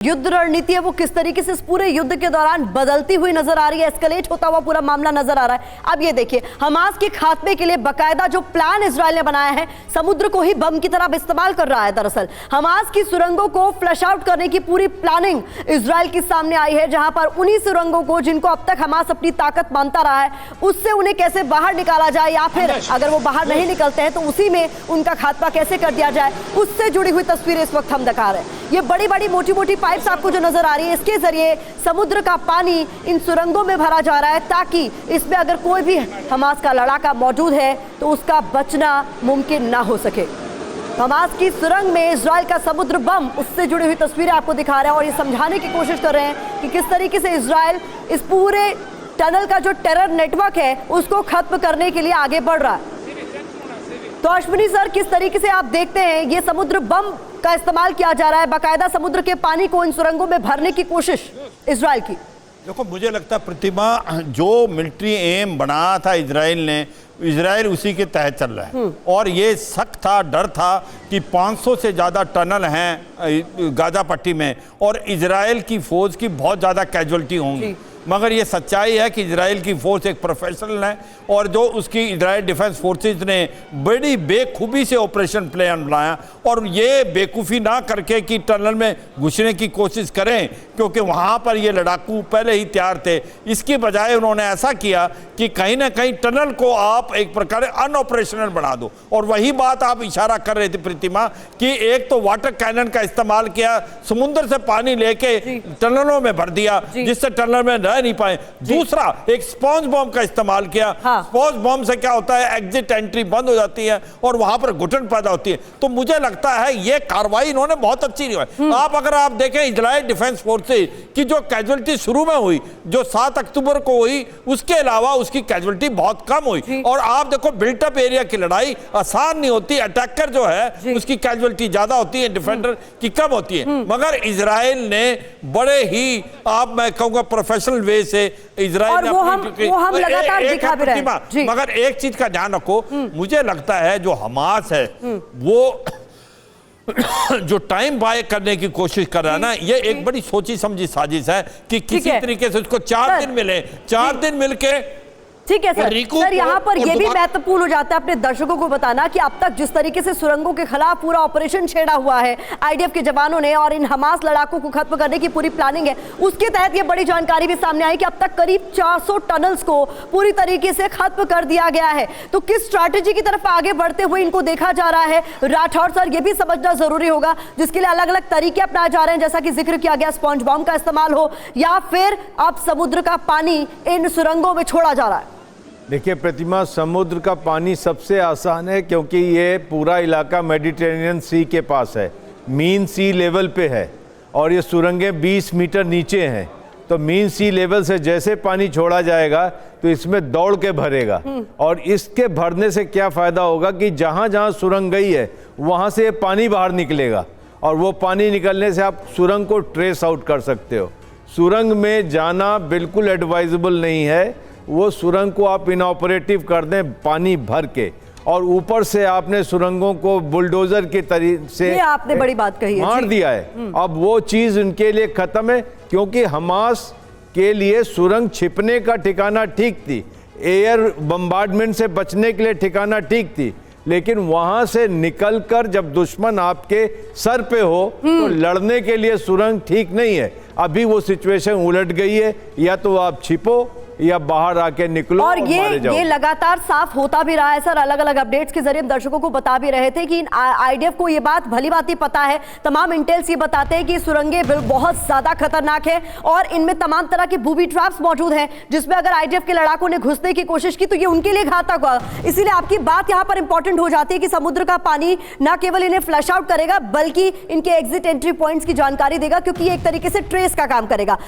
युद्ध रणनीति है वो किस तरीके से इस पूरे युद्ध के दौरान बदलती हुई नजर आ रही है, एस्केलेट होता हुआ पूरा मामला नजर आ रहा है। अब ये देखिए, हमास के खात्मे के लिए बकायदा जो प्लान इजराइल ने बनाया है, समुद्र को ही बम की तरह इस्तेमाल कर रहा है। दरअसल हमास की सुरंगों को फ्लश आउट करने की पूरी प्लानिंग इजराइल की सामने आई है, जहां पर उन्हीं सुरंगों को जिनको अब तक हमास अपनी ताकत मानता रहा है, उससे उन्हें कैसे बाहर निकाला जाए, या फिर अगर वो बाहर नहीं निकलते हैं तो उसी में उनका खात्मा कैसे कर दिया जाए, उससे जुड़ी हुई तस्वीरें इस वक्त हम दिखा रहे हैं। ये बड़ी बड़ी मोटी मोटी पाइप्स आपको जो नजर आ रही है, इसके जरिए समुद्र का पानी इन सुरंगों में भरा जा रहा है, ताकि इसमें अगर कोई भी हमास का लड़ाका मौजूद है तो उसका बचना मुमकिन ना हो सके। हमास की सुरंग में इजराइल का समुद्र बम, उससे जुड़ी हुई तस्वीरें आपको दिखा रहे हैं और ये समझाने की कोशिश कर रहे हैं कि किस तरीके से इजराइल इस पूरे टनल का जो टेरर नेटवर्क है उसको खत्म करने के लिए आगे बढ़ रहा है। तो अश्विनी सर, किस तरीके से आप देखते हैं ये समुद्र बम का इस्तेमाल किया जा रहा है, बाकायदा समुद्र के पानी को इन सुरंगों में भरने की कोशिश इजराइल की? देखो, मुझे लगता है प्रतिमा, जो मिलिट्री एम बनाया था इजराइल उसी के तहत चल रहा है। और ये शक था, डर था कि 500 से ज़्यादा टनल हैं गाजा पट्टी में और इजराइल की फौज की बहुत ज़्यादा कैजुअलिटी होंगी। मगर ये सच्चाई है कि इजराइल की फोर्स एक प्रोफेशनल है और जो उसकी इजराइल डिफेंस फोर्सेज ने बड़ी बेखूबी से ऑपरेशन प्लान बनाया, और ये बेवकूफ़ी ना करके कि टनल में घुसने की कोशिश करें, क्योंकि वहाँ पर ये लड़ाकू पहले ही तैयार थे। इसकी बजाय उन्होंने ऐसा किया कि कहीं ना कहीं टनल को आप एक प्रकार अनऑपरेशनल बना दो। और वही बात आप इशारा कर रहे थे प्रतिमा, कि एक तो वाटर कैनन का इस्तेमाल किया, समुद्र से पानी लेके टनलों में भर दिया जिससे टनल में रह नहीं पाए। दूसरा, एक स्पॉन्ज बॉम्ब का इस्तेमाल किया। स्पॉन्ज बॉम्ब से क्या होता है, एग्जिट एंट्री बंद हो जाती है और वहां पर घुटन पैदा होती है। तो मुझे लगता है ये कार्रवाई इन्होंने बहुत अच्छी की। अगर आप देखें इजराइल डिफेंस फोर्सेज की जो कैजुअलिटी शुरू में हुई, जो 7 अक्टूबर को हुई, उसके अलावा उसकी कैजुअलिटी बहुत कम हुई। और आप देखो, बिल्टअप एरिया की लड़ाई आसान नहीं होती, अटैकर जो है उसकी कैजुअलिटी ज्यादा होती है, डिफेंडर की कम होती है। मगर इजराइल ने बड़े ही, आप मैं कहूंगा प्रोफेशनल वे से इजराइल वो हम लगातार दिखा भी रहे हैं। मगर एक चीज का ध्यान रखो, मुझे लगता है जो हमास है वो जो टाइम बाय करने की कोशिश कर रहा है ना, ये एक बड़ी सोची समझी साजिश है कि किसी तरीके से उसको 4 दिन मिले, 4 दिन मिलके। ठीक है सर, यहाँ पर यह भी महत्वपूर्ण हो जाता है अपने दर्शकों को बताना कि अब तक जिस तरीके से सुरंगों के खिलाफ पूरा ऑपरेशन छेड़ा हुआ है आईडीएफ के जवानों ने और इन हमास लड़ाकों को खत्म करने की पूरी प्लानिंग है, उसके तहत ये बड़ी जानकारी भी सामने आई कि अब तक करीब 400 टनल्स को पूरी तरीके से खत्म कर दिया गया है। तो किस स्ट्रैटेजी की तरफ आगे बढ़ते हुए इनको देखा जा रहा है, राठौर सर, ये भी समझना जरूरी होगा, जिसके लिए अलग अलग तरीके अपनाए जा रहे हैं, जैसा कि जिक्र किया गया, स्पॉन्ज बॉम्ब का इस्तेमाल हो या फिर अब समुद्र का पानी इन सुरंगों में छोड़ा जा रहा है। देखिए प्रतिमा, समुद्र का पानी सबसे आसान है क्योंकि ये पूरा इलाका मेडिटेरेनियन सी के पास है, मीन सी लेवल पे है और ये सुरंगें 20 मीटर नीचे हैं। तो मीन सी लेवल से जैसे पानी छोड़ा जाएगा तो इसमें दौड़ के भरेगा, और इसके भरने से क्या फ़ायदा होगा कि जहाँ जहाँ सुरंग गई है वहाँ से पानी बाहर निकलेगा, और वो पानी निकलने से आप सुरंग को ट्रेस आउट कर सकते हो। सुरंग में जाना बिल्कुल एडवाइजेबल नहीं है। वो सुरंग को आप इनऑपरेटिव कर दें पानी भर के, और ऊपर से आपने सुरंगों को बुलडोजर के तरीके से आपने बड़ी बात कही है, मार दिया है। अब वो चीज़ उनके लिए ख़त्म है, क्योंकि हमास के लिए सुरंग छिपने का ठिकाना ठीक थी, एयर बम्बार्डमेंट से बचने के लिए ठिकाना ठीक थी, लेकिन वहां से निकलकर जब दुश्मन आपके सर पे हो तो लड़ने के लिए सुरंग ठीक नहीं है। अभी वो सिचुएशन उलट गई है, या तो आप छिपो या बाहर आके निकलो और ये लगातार साफ होता भी रहा है सर। अलग अलग अपडेट्स के जरिए हम दर्शकों को बता भी रहे थे कि आईडीएफ को ये बात भली भांति पता है, तमाम इंटेल्स ये बताते हैं कि सुरंगें बहुत ज्यादा खतरनाक है और इनमें तमाम तरह के बूबी ट्रैप्स मौजूद हैं, जिसमें अगर आईडीएफ के लड़ाकों ने घुसने की कोशिश की तो ये उनके लिए घातक होगा। इसीलिए आपकी बात यहाँ पर इंपॉर्टेंट हो जाती है कि समुद्र का पानी न केवल इन्हें फ्लश आउट करेगा बल्कि इनके एग्जिट एंट्री पॉइंट्स की जानकारी देगा, क्योंकि ये एक तरीके से ट्रेस का काम करेगा।